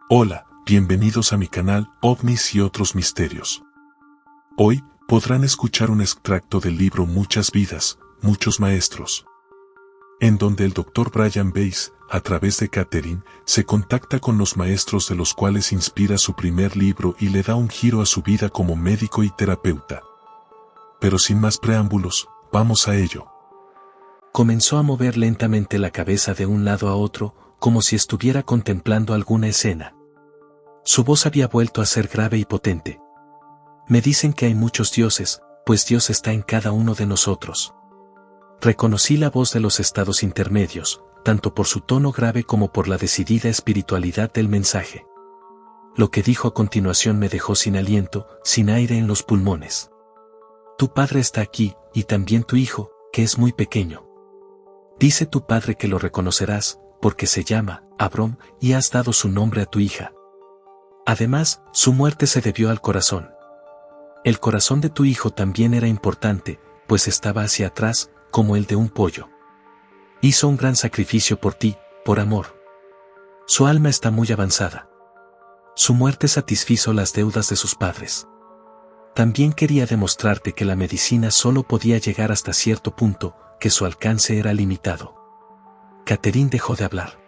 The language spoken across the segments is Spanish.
Hola, bienvenidos a mi canal OVNIs y otros misterios. Hoy podrán escuchar un extracto del libro Muchas vidas, muchos maestros, en donde el Dr. Brian Weiss, a través de Catherine, se contacta con los maestros de los cuales inspira su primer libro y le da un giro a su vida como médico y terapeuta. Pero sin más preámbulos, vamos a ello. Comenzó a mover lentamente la cabeza de un lado a otro, como si estuviera contemplando alguna escena. Su voz había vuelto a ser grave y potente. Me dicen que hay muchos dioses, pues Dios está en cada uno de nosotros. Reconocí la voz de los estados intermedios, tanto por su tono grave como por la decidida espiritualidad del mensaje. Lo que dijo a continuación me dejó sin aliento, sin aire en los pulmones. Tu padre está aquí, y también tu hijo, que es muy pequeño. Dice tu padre que lo reconocerás, porque se llama Abram, y has dado su nombre a tu hija. Además, su muerte se debió al corazón. El corazón de tu hijo también era importante, pues estaba hacia atrás, como el de un pollo. Hizo un gran sacrificio por ti, por amor. Su alma está muy avanzada. Su muerte satisfizo las deudas de sus padres. También quería demostrarte que la medicina solo podía llegar hasta cierto punto, que su alcance era limitado. Catherine dejó de hablar.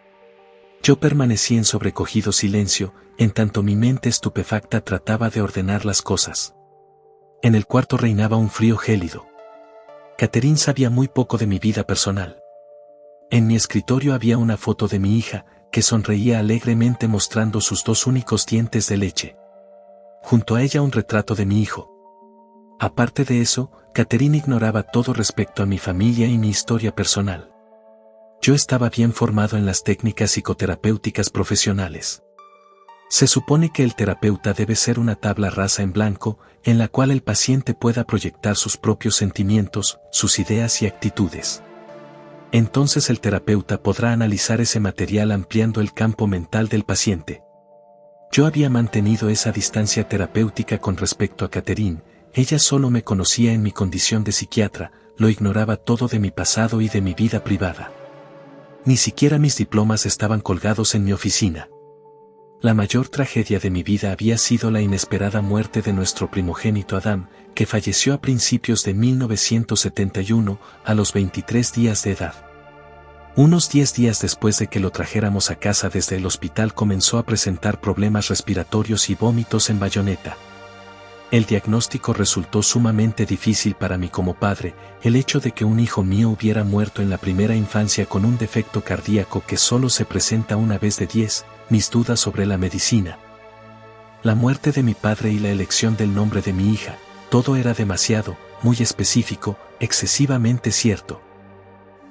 Yo permanecí en sobrecogido silencio, en tanto mi mente estupefacta trataba de ordenar las cosas. En el cuarto reinaba un frío gélido. Catherine sabía muy poco de mi vida personal. En mi escritorio había una foto de mi hija, que sonreía alegremente mostrando sus dos únicos dientes de leche. Junto a ella un retrato de mi hijo. Aparte de eso, Catherine ignoraba todo respecto a mi familia y mi historia personal. Yo estaba bien formado en las técnicas psicoterapéuticas profesionales. Se supone que el terapeuta debe ser una tabla rasa en blanco, en la cual el paciente pueda proyectar sus propios sentimientos, sus ideas y actitudes. Entonces el terapeuta podrá analizar ese material ampliando el campo mental del paciente. Yo había mantenido esa distancia terapéutica con respecto a Catherine, ella solo me conocía en mi condición de psiquiatra, lo ignoraba todo de mi pasado y de mi vida privada. Ni siquiera mis diplomas estaban colgados en mi oficina. La mayor tragedia de mi vida había sido la inesperada muerte de nuestro primogénito Adam, que falleció a principios de 1971, a los 23 días de edad. Unos 10 días después de que lo trajéramos a casa desde el hospital comenzó a presentar problemas respiratorios y vómitos en bayoneta. El diagnóstico resultó sumamente difícil para mí como padre, el hecho de que un hijo mío hubiera muerto en la primera infancia con un defecto cardíaco que solo se presenta una vez de 10, mis dudas sobre la medicina. La muerte de mi padre y la elección del nombre de mi hija, todo era demasiado, muy específico, excesivamente cierto.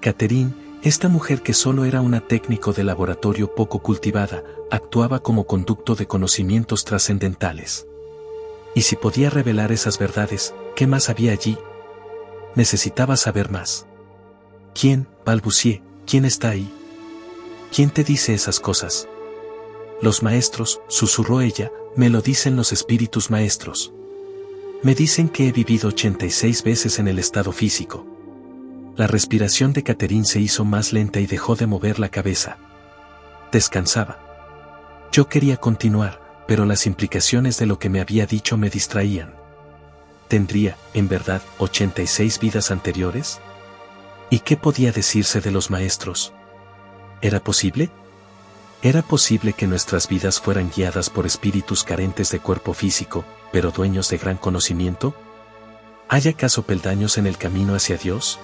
Catherine, esta mujer que solo era una técnico de laboratorio poco cultivada, actuaba como conducto de conocimientos trascendentales. Y si podía revelar esas verdades, ¿qué más había allí? Necesitaba saber más. ¿Quién, balbucié, quién está ahí? ¿Quién te dice esas cosas? Los maestros, susurró ella, me lo dicen los espíritus maestros. Me dicen que he vivido 86 veces en el estado físico. La respiración de Catherine se hizo más lenta y dejó de mover la cabeza. Descansaba. Yo quería continuar, pero las implicaciones de lo que me había dicho me distraían. ¿Tendría, en verdad, 86 vidas anteriores? ¿Y qué podía decirse de los maestros? ¿Era posible? ¿Era posible que nuestras vidas fueran guiadas por espíritus carentes de cuerpo físico, pero dueños de gran conocimiento? ¿Hay acaso peldaños en el camino hacia Dios?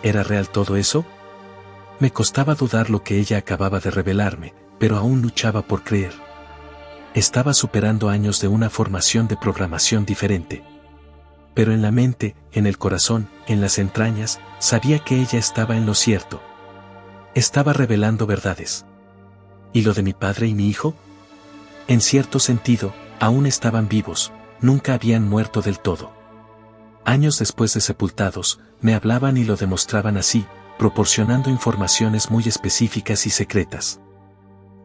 ¿Era real todo eso? Me costaba dudar lo que ella acababa de revelarme, pero aún luchaba por creer. Estaba superando años de una formación de programación diferente. Pero en la mente, en el corazón, en las entrañas, sabía que ella estaba en lo cierto. Estaba revelando verdades. ¿Y lo de mi padre y mi hijo? En cierto sentido, aún estaban vivos, nunca habían muerto del todo. Años después de sepultados, me hablaban y lo demostraban así, proporcionando informaciones muy específicas y secretas.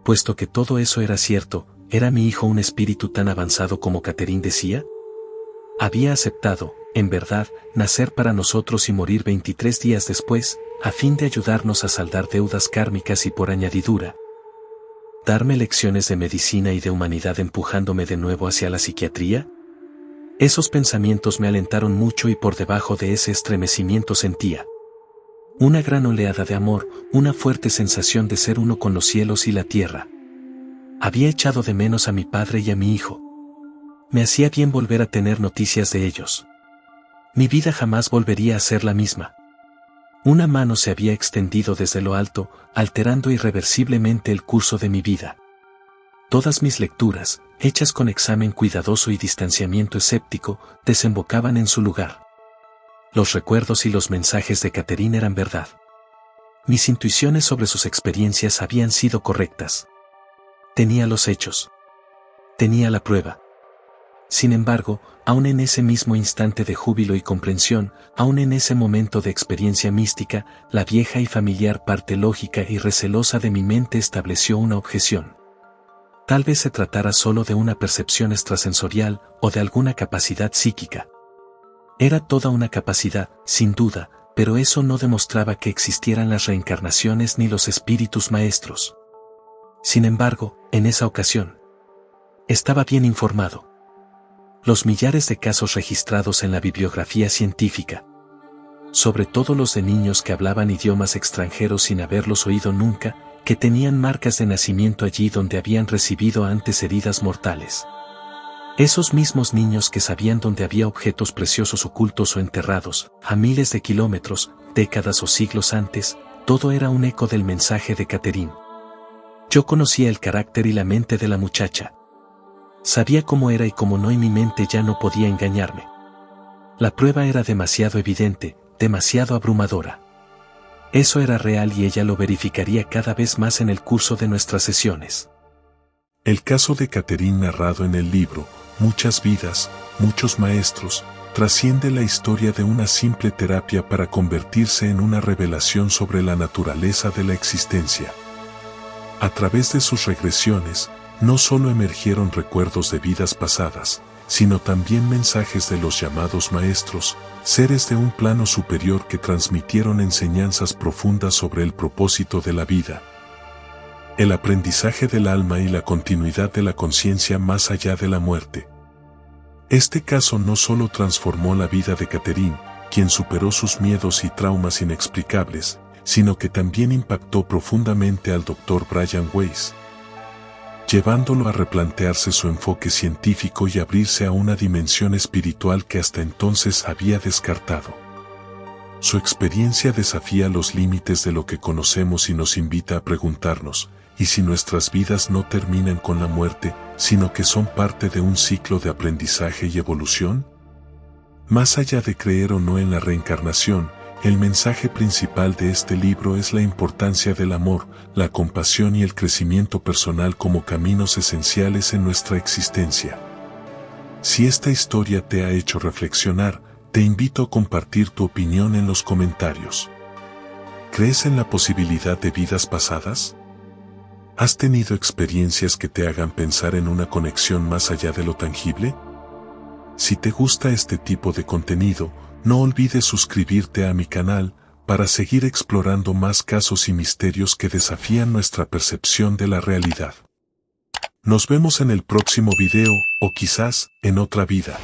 Puesto que todo eso era cierto, ¿era mi hijo un espíritu tan avanzado como Catherine decía? Había aceptado, en verdad, nacer para nosotros y morir 23 días después, a fin de ayudarnos a saldar deudas kármicas y por añadidura. ¿Darme lecciones de medicina y de humanidad empujándome de nuevo hacia la psiquiatría? Esos pensamientos me alentaron mucho y por debajo de ese estremecimiento sentía una gran oleada de amor, una fuerte sensación de ser uno con los cielos y la tierra. Había echado de menos a mi padre y a mi hijo. Me hacía bien volver a tener noticias de ellos. Mi vida jamás volvería a ser la misma. Una mano se había extendido desde lo alto, alterando irreversiblemente el curso de mi vida. Todas mis lecturas, hechas con examen cuidadoso y distanciamiento escéptico, desembocaban en su lugar. Los recuerdos y los mensajes de Catherine eran verdad. Mis intuiciones sobre sus experiencias habían sido correctas. Tenía los hechos. Tenía la prueba. Sin embargo, aun en ese mismo instante de júbilo y comprensión, aun en ese momento de experiencia mística, la vieja y familiar parte lógica y recelosa de mi mente estableció una objeción. Tal vez se tratara solo de una percepción extrasensorial o de alguna capacidad psíquica. Era toda una capacidad, sin duda, pero eso no demostraba que existieran las reencarnaciones ni los espíritus maestros. Sin embargo, en esa ocasión, estaba bien informado. Los millares de casos registrados en la bibliografía científica, sobre todo los de niños que hablaban idiomas extranjeros sin haberlos oído nunca, que tenían marcas de nacimiento allí donde habían recibido antes heridas mortales. Esos mismos niños que sabían dónde había objetos preciosos ocultos o enterrados, a miles de kilómetros, décadas o siglos antes, todo era un eco del mensaje de Catherine. Yo conocía el carácter y la mente de la muchacha. Sabía cómo era y cómo no, y mi mente ya no podía engañarme. La prueba era demasiado evidente, demasiado abrumadora. Eso era real y ella lo verificaría cada vez más en el curso de nuestras sesiones. El caso de Catherine narrado en el libro, Muchas vidas, muchos maestros, trasciende la historia de una simple terapia para convertirse en una revelación sobre la naturaleza de la existencia. A través de sus regresiones, no solo emergieron recuerdos de vidas pasadas, sino también mensajes de los llamados maestros, seres de un plano superior que transmitieron enseñanzas profundas sobre el propósito de la vida, el aprendizaje del alma y la continuidad de la conciencia más allá de la muerte. Este caso no solo transformó la vida de Catherine, quien superó sus miedos y traumas inexplicables, sino que también impactó profundamente al Dr. Brian Weiss, llevándolo a replantearse su enfoque científico y abrirse a una dimensión espiritual que hasta entonces había descartado. Su experiencia desafía los límites de lo que conocemos y nos invita a preguntarnos, ¿y si nuestras vidas no terminan con la muerte, sino que son parte de un ciclo de aprendizaje y evolución? Más allá de creer o no en la reencarnación, el mensaje principal de este libro es la importancia del amor, la compasión y el crecimiento personal como caminos esenciales en nuestra existencia. Si esta historia te ha hecho reflexionar, te invito a compartir tu opinión en los comentarios. ¿Crees en la posibilidad de vidas pasadas? ¿Has tenido experiencias que te hagan pensar en una conexión más allá de lo tangible? Si te gusta este tipo de contenido, no olvides suscribirte a mi canal para seguir explorando más casos y misterios que desafían nuestra percepción de la realidad. Nos vemos en el próximo video, o quizás, en otra vida.